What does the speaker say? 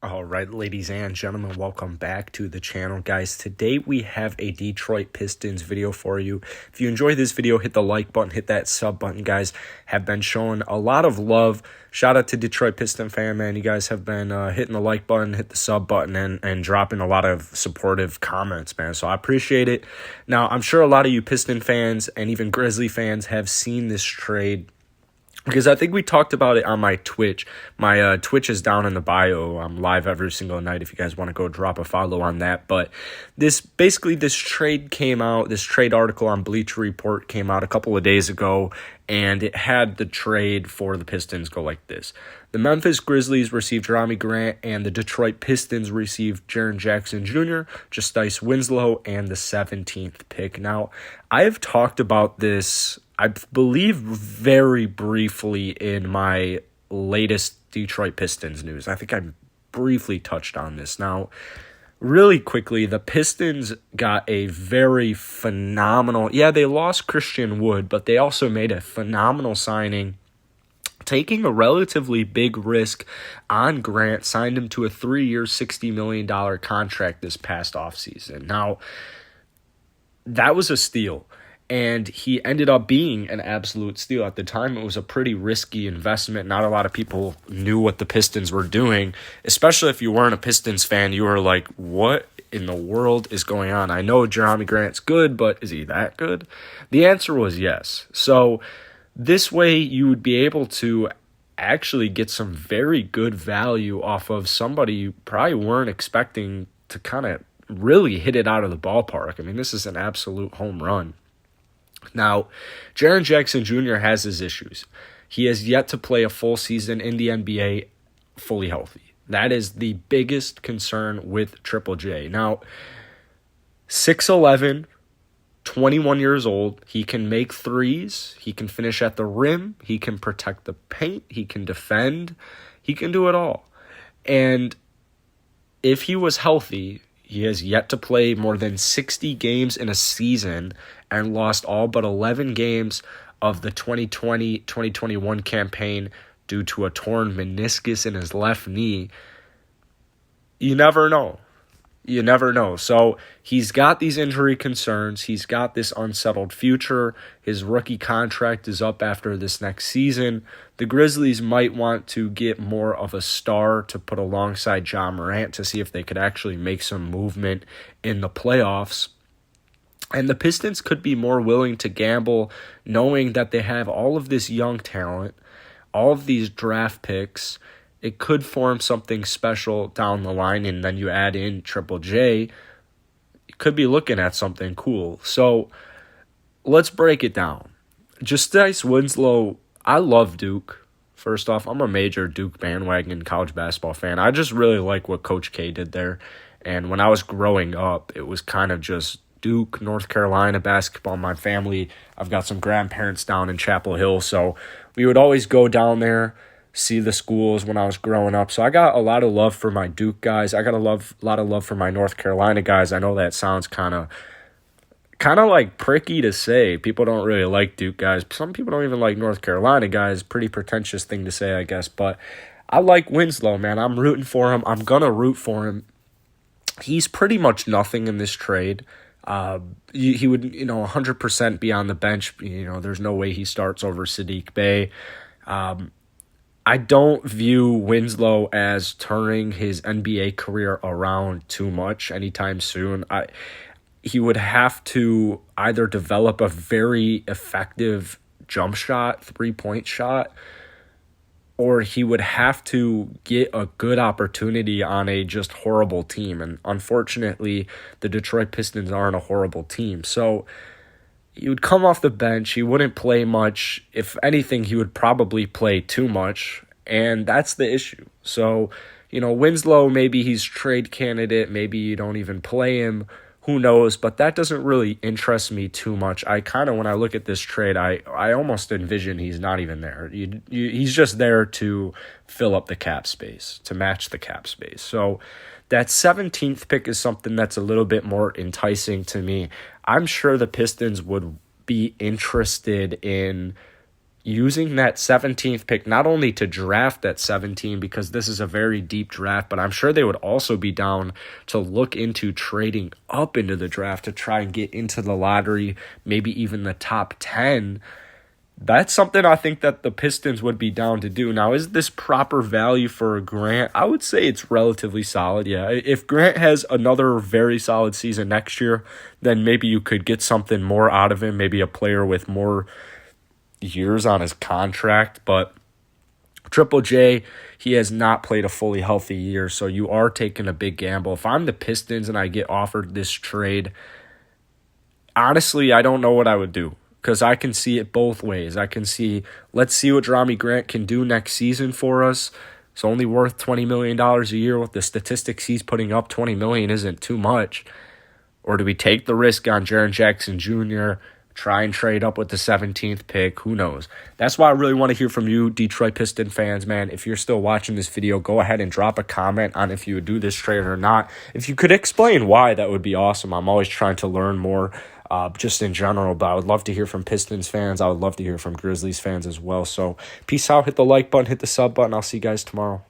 All right, ladies and gentlemen, welcome back to the channel, guys. Today we have a Detroit Pistons video for you. If you enjoy this video, hit the like button, hit that sub button, guys. Have been showing a lot of love. Shout out to Detroit Piston fan, man. You guys have been hitting the like button, hit the sub button, and dropping a lot of supportive comments, man. So I appreciate it. Now, I'm sure a lot of you Piston fans and even Grizzly fans have seen this trade, because I think we talked about it on my Twitch. My Twitch is down in the bio. I'm live every single night if you guys want to go drop a follow on that. But this trade came out, this trade article on Bleacher Report came out a couple of days ago, and it had the trade for the Pistons go like this. The Memphis Grizzlies received JERAMI Grant, and the Detroit Pistons received Jaren Jackson Jr., Justise Winslow, and the 17th pick. Now, I have talked about this, I believe, very briefly in my latest Detroit Pistons news. I think I briefly touched on this. Now, really quickly, the Pistons got a very phenomenal, they lost Christian Wood, but they also made a phenomenal signing, taking a relatively big risk on Grant, signed him to a 3-year, $60 million contract this past offseason. Now, that was a steal, and he ended up being an absolute steal. At the time, it was a pretty risky investment. Not a lot of people knew what the Pistons were doing, especially if you weren't a Pistons fan. You were like, what in the world is going on? I know JERAMI Grant's good, but is he that good? The answer was yes. So this way, you would be able to actually get some very good value off of somebody you probably weren't expecting to kind of really hit it out of the ballpark. I mean, this is an absolute home run. Now, Jaren Jackson Jr. has his issues. He has yet to play a full season in the NBA fully healthy. That is the biggest concern with Triple J. Now, 6'11", 21 years old, he can make threes, he can finish at the rim, he can protect the paint, he can defend, he can do it all. And if he was healthy, he has yet to play more than 60 games in a season and lost all but 11 games of the 2020-2021 campaign due to a torn meniscus in his left knee. You never know. You never know. So he's got these injury concerns. He's got this unsettled future. His rookie contract is up after this next season. The Grizzlies might want to get more of a star to put alongside Ja Morant to see if they could actually make some movement in the playoffs. And the Pistons could be more willing to gamble, knowing that they have all of this young talent, all of these draft picks. It could form something special down the line, and then you add in Triple J. You could be looking at something cool. So let's break it down. Justise Winslow, I love Duke. First off, I'm a major Duke bandwagon college basketball fan. I just really like what Coach K did there. And when I was growing up, it was kind of just Duke, North Carolina basketball. My family, I've got some grandparents down in Chapel Hill, so we would always go down there, see the schools when I was growing up. So I got a lot of love for my Duke guys. I got a lot of love for my North Carolina guys. I know that sounds kind of like pricky to say. People don't really like Duke guys. Some people don't even like North Carolina guys. Pretty pretentious thing to say, I guess. But I like Winslow, man. I'm rooting for him. I'm going to root for him. He's pretty much nothing in this trade. He would, 100% be on the bench. There's no way he starts over Saddiq Bey. I don't view Winslow as turning his NBA career around too much anytime soon. He would have to either develop a very effective jump shot, three-point shot, or he would have to get a good opportunity on a just horrible team. And unfortunately, the Detroit Pistons aren't a horrible team. So he would come off the bench. He wouldn't play much. If anything, he would probably play too much. And that's the issue. So, Winslow, maybe he's trade candidate. Maybe you don't even play him. Who knows? But that doesn't really interest me too much. I kind of, when I look at this trade, I almost envision he's not even there. He's just there to fill up the cap space, to match the cap space. So that 17th pick is something that's a little bit more enticing to me. I'm sure the Pistons would be interested in, using that 17th pick, not only to draft at 17, because this is a very deep draft, but I'm sure they would also be down to look into trading up into the draft to try and get into the lottery, maybe even the top 10. That's something I think that the Pistons would be down to do. Now, is this proper value for Grant? I would say it's relatively solid, yeah. If Grant has another very solid season next year, then maybe you could get something more out of him, maybe a player with more years on his contract. But Triple J, he has not played a fully healthy year, so you are taking a big gamble. If I'm the Pistons and I get offered this trade, honestly, I don't know what I would do. Because I can see it both ways. I can see, let's see what JERAMI Grant can do next season for us. It's only worth $20 million a year. With the statistics he's putting up, $20 million isn't too much. Or do we take the risk on Jaren Jackson Jr., try and trade up with the 17th pick? Who knows? That's why I really want to hear from you, Detroit Piston fans, man. If you're still watching this video, go ahead and drop a comment on if you would do this trade or not. If you could explain why, that would be awesome. I'm always trying to learn more. Just in general, but I would love to hear from Pistons fans. I would love to hear from Grizzlies fans as well. So peace out. Hit the like button, hit the sub button. I'll see you guys tomorrow.